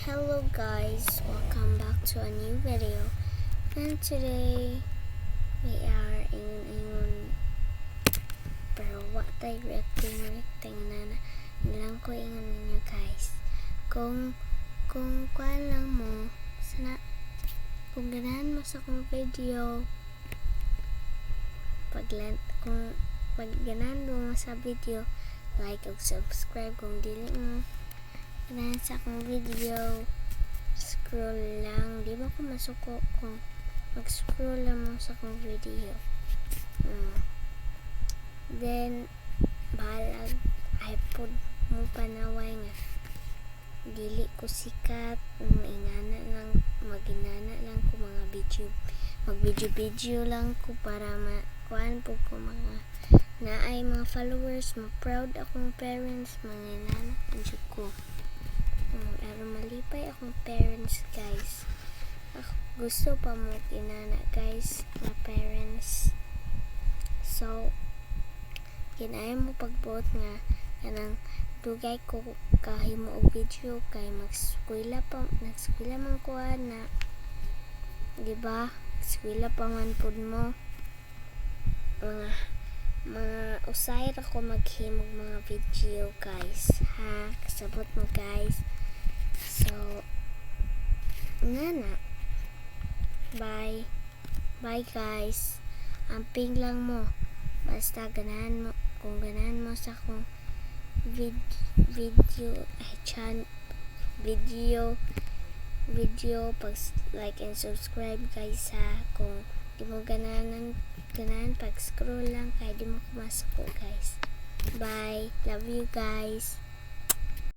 Hello guys, welcome back to a new video. And today we are ingon pero what tayo reacting na nilang ko ingon ninyo guys. Kung kuan lang mo sana kung ganahan mo sa akong video kung pag ganahan mo sa video, like ug subscribe. Kung dili mo ganahan sa akong video, scroll lang. Di ba ko masuko kung mag-scroll lang mo sa akong video. Then balag iPod mo panaway nga dili ko sikat, maginana lang ko mga video lang ko para makuan po ko mga naay mga followers, ma-proud akong parents, mga inana ko. Aron malipay akong parents guys. Ako gusto pa mo inana guys na parents. So kinaya mo pagbuot nga kanang dugay ko kahimo og video kay nagskwela man ko na, di ba? Eskwela pa man pud mo. Mga usay ra ko maghimog mga video guys, ha? Kasabot mo guys. So na bye guys. Amping lang mo basta ganahan mo. Kung ganahan mo sa akong video pag like and subscribe guys, ha. Kung di mo ganahan pag scroll lang kay di mo kumasuko guys. Bye, love you guys.